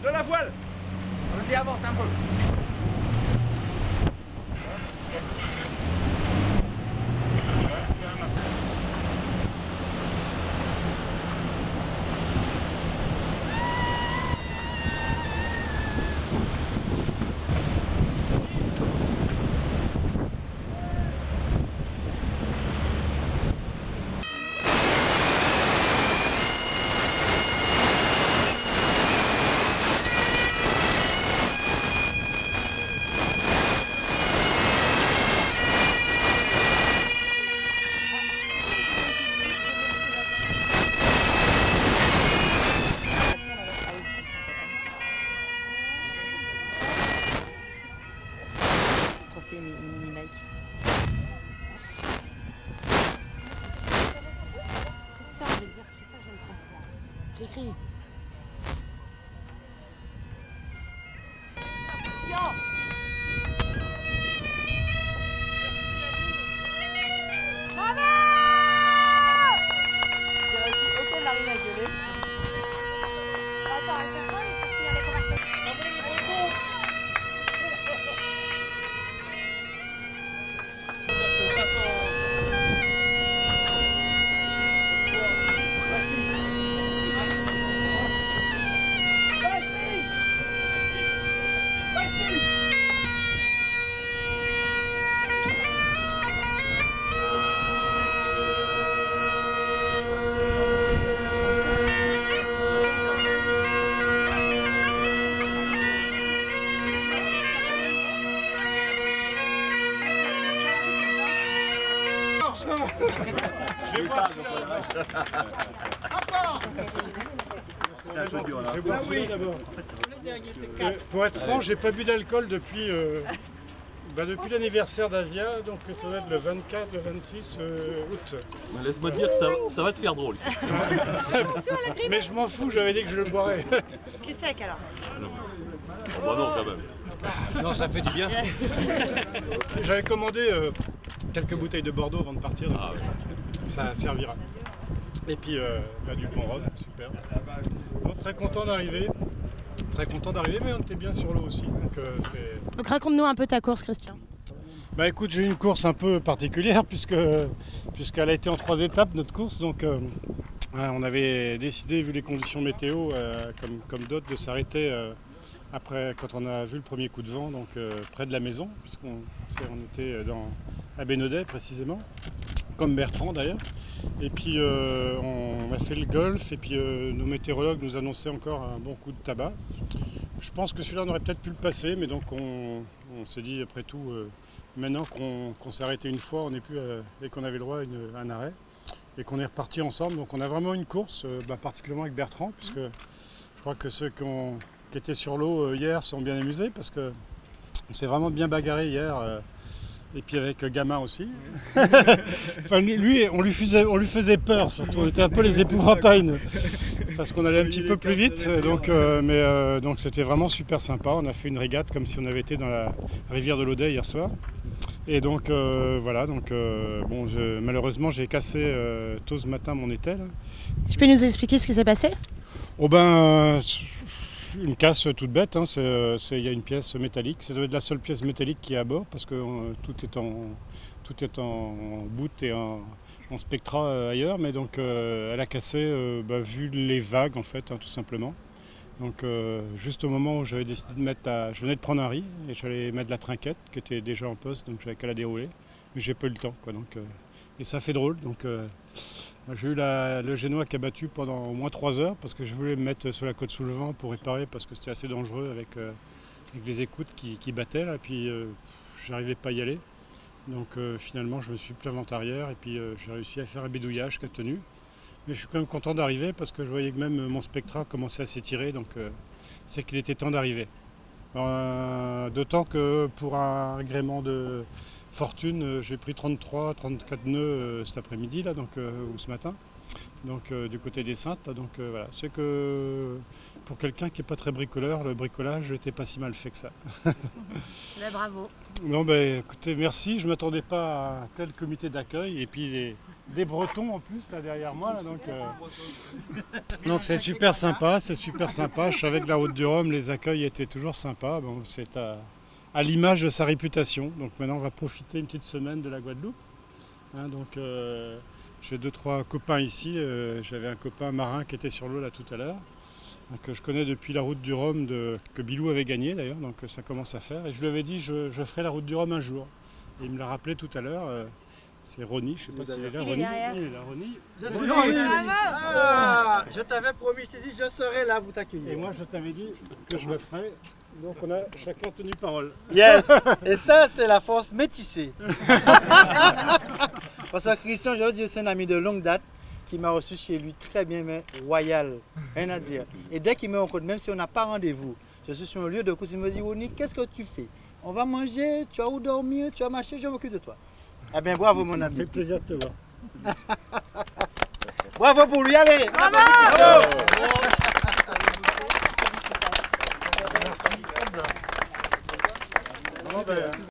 de la voile. Vas-y, avance un peu. C'est mini Nike. Christian, je vais dire, je suis sûre que j'aime trop. J'écris. Bravo! J'ai réussi aucun Marine à gueuler. Attends, à chaque fois, il faut finir les conversations. Je vais voir C'est un peu dur là. Ah oui, d'abord. Pour être franc, j'ai pas bu d'alcool depuis l'anniversaire d'Asia, donc ça va être le 24, le 26 août. Laisse-moi te dire que ça va te faire drôle. Mais je m'en fous, j'avais dit que je le boirais. Cul sec alors. Bon non quand même. Non, ça fait du bien. J'avais commandé quelques bouteilles de Bordeaux avant de partir, donc ça servira. Et puis là, du bon rhum, super. Bon, très content d'arriver. Très content d'arriver, mais on était bien sur l'eau aussi. Donc raconte-nous un peu ta course, Christian. Bah écoute, j'ai eu une course un peu particulière puisqu'elle a été en 3 étapes, notre course. Donc on avait décidé, vu les conditions météo, comme d'autres, de s'arrêter après, quand on a vu le premier coup de vent, donc près de la maison, puisqu'on était à Bénodet précisément, comme Bertrand d'ailleurs. Et puis on a fait le golf, et puis nos météorologues nous annonçaient encore un bon coup de tabac. Je pense que celui-là on aurait peut-être pu le passer, mais donc on s'est dit après tout, maintenant qu'on s'est arrêté une fois, on n'est plus et qu'on avait le droit à un arrêt, et qu'on est reparti ensemble. Donc on a vraiment une course, particulièrement avec Bertrand, puisque je crois que ceux qui étaient sur l'eau hier sont bien amusés, parce qu'on s'est vraiment bien bagarré hier. Et puis avec Gamin aussi. Enfin, lui, on lui faisait peur, surtout. On était un peu les épouvantails, parce qu'on allait un petit peu plus vite. Donc c'était vraiment super sympa. On a fait une régate comme si on avait été dans la rivière de l'Audet hier soir. Et donc voilà. Donc bon, malheureusement, j'ai cassé tôt ce matin mon étel. Tu peux nous expliquer ce qui s'est passé? Oh ben. Une casse toute bête, hein. Il y a une pièce métallique, c'est la seule pièce métallique qui est à bord, parce que tout est en bout et en spectra ailleurs, mais donc elle a cassé vu les vagues en fait, hein, tout simplement. Donc juste au moment où j'avais décidé de mettre je venais de prendre un riz et j'allais mettre la trinquette qui était déjà en poste, donc j'avais qu'à la dérouler, mais j'ai pas eu le temps, quoi, donc, et ça fait drôle. Donc j'ai eu le génois qui a battu pendant au moins 3 heures, parce que je voulais me mettre sur la côte sous le vent pour réparer, parce que c'était assez dangereux avec les écoutes qui battaient là, et puis j'arrivais pas à y aller. Donc finalement je me suis pris en arrière, et puis j'ai réussi à faire un bidouillage qui a tenu. Mais je suis quand même content d'arriver, parce que je voyais que même mon spectra commençait à s'étirer, donc c'est qu'il était temps d'arriver. D'autant que pour un agrément de Fortune, j'ai pris 33, 34 nœuds cet après-midi là, donc, ou ce matin. Donc du côté des Saintes, là, donc voilà. C'est que pour quelqu'un qui n'est pas très bricoleur, le bricolage n'était pas si mal fait que ça. Mais bravo. Non, ben écoutez, merci. Je ne m'attendais pas à un tel comité d'accueil. Et puis des Bretons en plus là derrière moi. Là, donc c'est super sympa, c'est super sympa. Je savais que la Route du Rhum, les accueils étaient toujours sympas. Bon, c'est à l'image de sa réputation. Donc maintenant, on va profiter une petite semaine de la Guadeloupe. Hein, donc j'ai 2-3 copains ici. J'avais un copain marin qui était sur l'eau là tout à l'heure. Que je connais depuis la Route du Rhum que Bilou avait gagné d'ailleurs, donc ça commence à faire. Et je lui avais dit je ferai la Route du Rhum un jour. Et il me l'a rappelé tout à l'heure. C'est Ronny, je ne sais pas s'il est là. Ronny. Il est là, Ronny. Je t'avais promis, je t'ai dit je serai là pour t'accueillir. Et moi je t'avais dit que je le ferais. Donc on a chacun tenu parole. Yes. Et ça c'est la force métissée. Parce que Christian, je veux dire, c'est un ami de longue date qui m'a reçu chez lui très bien, mais royal, rien à dire. Et dès qu'il me rencontre, même si on n'a pas rendez-vous, je suis sur un lieu de course, il me dit, Ronny, qu'est-ce que tu fais? On va manger, tu as où dormir, tu as marché, je m'occupe de toi. Eh bien, bravo mon ami. Ça fait plaisir de te voir. Bravo pour lui, allez. Bravo. Merci.